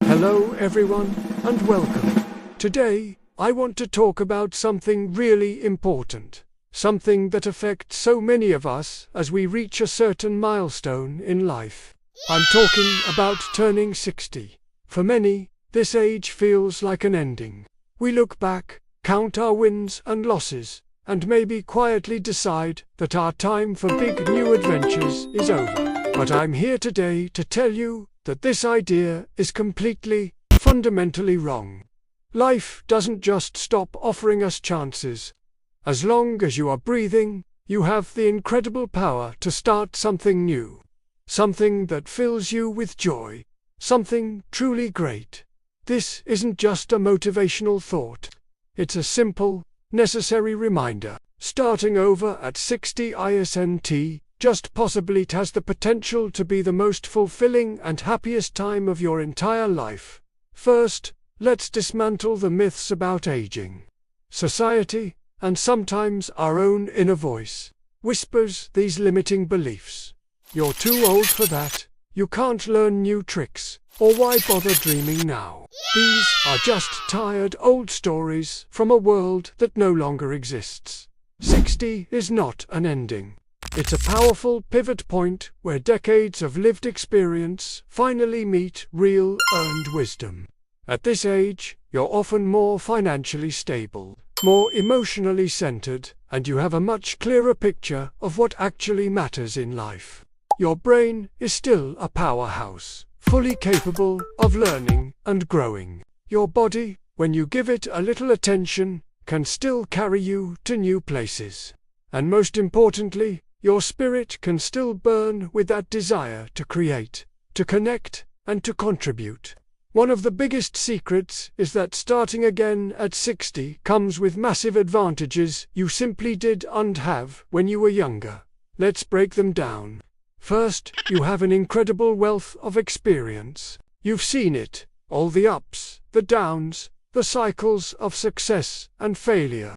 Hello everyone, and welcome. Today, I want to talk about something really important. Something that affects so many of us as we reach a certain milestone in life. I'm talking about turning 60. For many, this age feels like an ending. We look back, count our wins and losses, and maybe quietly decide that our time for big new adventures is over. But I'm here today to tell you that this idea is completely, fundamentally wrong. Life doesn't just stop offering us chances. As long as you are breathing, you have the incredible power to start something new. Something that fills you with joy. Something truly great. This isn't just a motivational thought. It's a simple, necessary reminder. Starting over at 60 isn't just possibly it has the potential to be the most fulfilling and happiest time of your entire life. First, let's dismantle the myths about aging. Society, and sometimes our own inner voice, whispers these limiting beliefs. You're too old for that, you can't learn new tricks, or why bother dreaming now? These are just tired old stories from a world that no longer exists. 60 is not an ending. It's a powerful pivot point where decades of lived experience finally meet real earned wisdom. At this age, you're often more financially stable, more emotionally centered, and you have a much clearer picture of what actually matters in life. Your brain is still a powerhouse, fully capable of learning and growing. Your body, when you give it a little attention, can still carry you to new places. And most importantly, your spirit can still burn with that desire to create, to connect, and to contribute. One of the biggest secrets is that starting again at 60 comes with massive advantages you simply didn't have when you were younger. Let's break them down. First, you have an incredible wealth of experience. You've seen it, all the ups, the downs, the cycles of success and failure.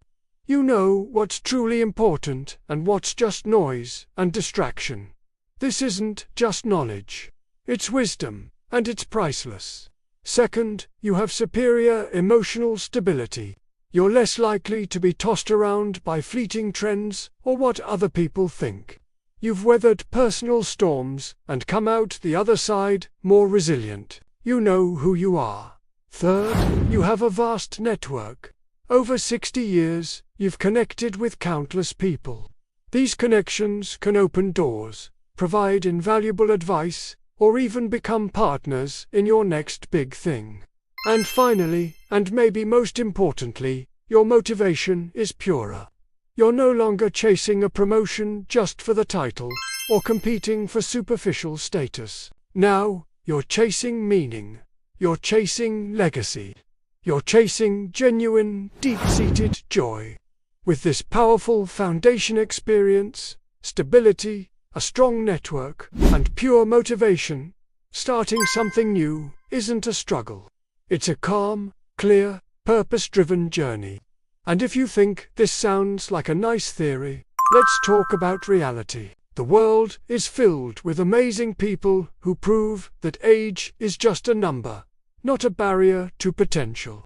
You know what's truly important and what's just noise and distraction. This isn't just knowledge. It's wisdom, and it's priceless. Second, you have superior emotional stability. You're less likely to be tossed around by fleeting trends or what other people think. You've weathered personal storms and come out the other side more resilient. You know who you are. Third, you have a vast network. Over 60 years, you've connected with countless people. These connections can open doors, provide invaluable advice, or even become partners in your next big thing. And finally, and maybe most importantly, your motivation is purer. You're no longer chasing a promotion just for the title, or competing for superficial status. Now, you're chasing meaning. You're chasing legacy. You're chasing genuine, deep-seated joy. With this powerful foundation experience, stability, a strong network, and pure motivation, starting something new isn't a struggle. It's a calm, clear, purpose-driven journey. And if you think this sounds like a nice theory, let's talk about reality. The world is filled with amazing people who prove that age is just a number, not a barrier to potential.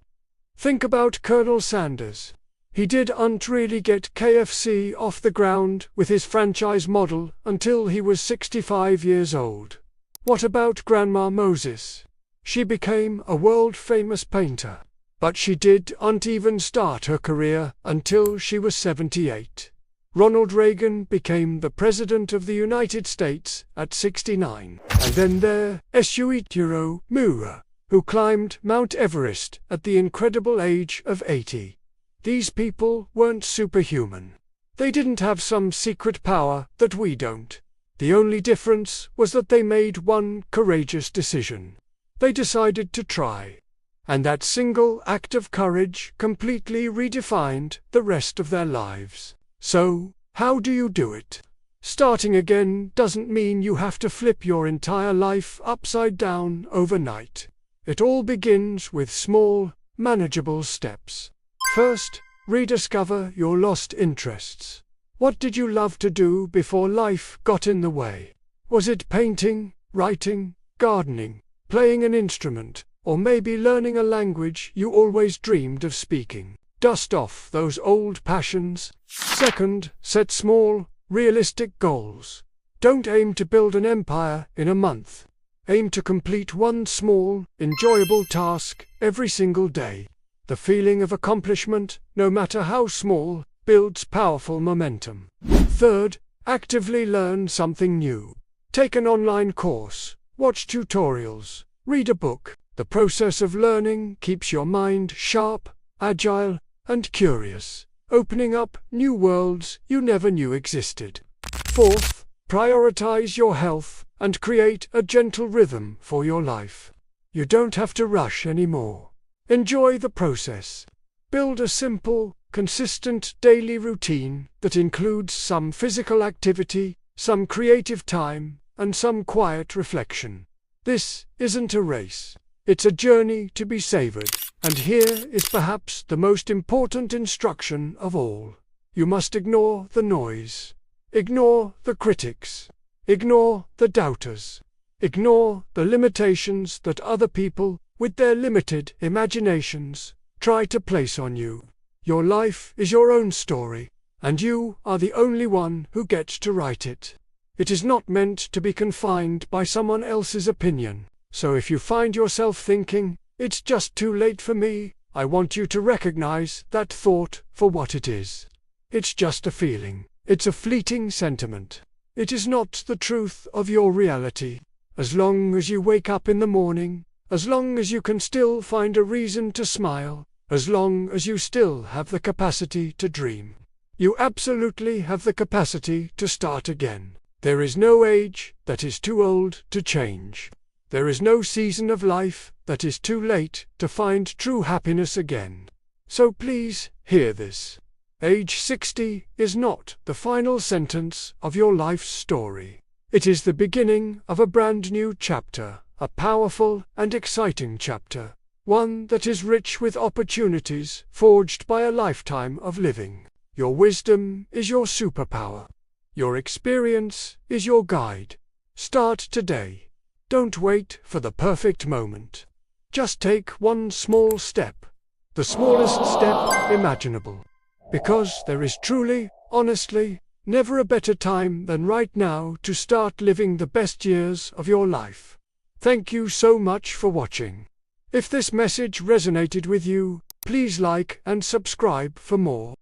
Think about Colonel Sanders. He didn't really get KFC off the ground with his franchise model until he was 65 years old. What about Grandma Moses? She became a world-famous painter, but she didn't even start her career until she was 78. Ronald Reagan became the President of the United States at 69. And then there's Eiichiro Miura, who climbed Mount Everest at the incredible age of 80. These people weren't superhuman. They didn't have some secret power that we don't. The only difference was that they made one courageous decision. They decided to try. And that single act of courage completely redefined the rest of their lives. So, how do you do it? Starting again doesn't mean you have to flip your entire life upside down overnight. It all begins with small, manageable steps. First, rediscover your lost interests. What did you love to do before life got in the way? Was it painting, writing, gardening, playing an instrument, or maybe learning a language you always dreamed of speaking. Dust off those old passions. Second, set small, realistic goals. Don't aim to build an empire in a month. Aim to complete one small, enjoyable task every single day. The feeling of accomplishment, no matter how small, builds powerful momentum. Third, actively learn something new. Take an online course, watch tutorials, read a book. The process of learning keeps your mind sharp, agile, and curious, opening up new worlds you never knew existed. Fourth, prioritize your health and create a gentle rhythm for your life. You don't have to rush anymore. Enjoy the process. Build a simple, consistent daily routine that includes some physical activity, some creative time, and some quiet reflection. This isn't a race. It's a journey to be savored. And here is perhaps the most important instruction of all. You must ignore the noise. Ignore the critics. Ignore the doubters. Ignore the limitations that other people, with their limited imaginations, try to place on you. Your life is your own story, and you are the only one who gets to write it. It is not meant to be confined by someone else's opinion. So if you find yourself thinking, "It's just too late for me," I want you to recognize that thought for what it is. It's just a feeling. It's a fleeting sentiment. It is not the truth of your reality. As long as you wake up in the morning, as long as you can still find a reason to smile, as long as you still have the capacity to dream, you absolutely have the capacity to start again. There is no age that is too old to change. There is no season of life that is too late to find true happiness again. So please, hear this. Age 60 is not the final sentence of your life's story. It is the beginning of a brand new chapter, a powerful and exciting chapter, one that is rich with opportunities forged by a lifetime of living. Your wisdom is your superpower. Your experience is your guide. Start today. Don't wait for the perfect moment. Just take one small step, the smallest step imaginable. Because there is truly, honestly, never a better time than right now to start living the best years of your life. Thank you so much for watching. If this message resonated with you, please like and subscribe for more.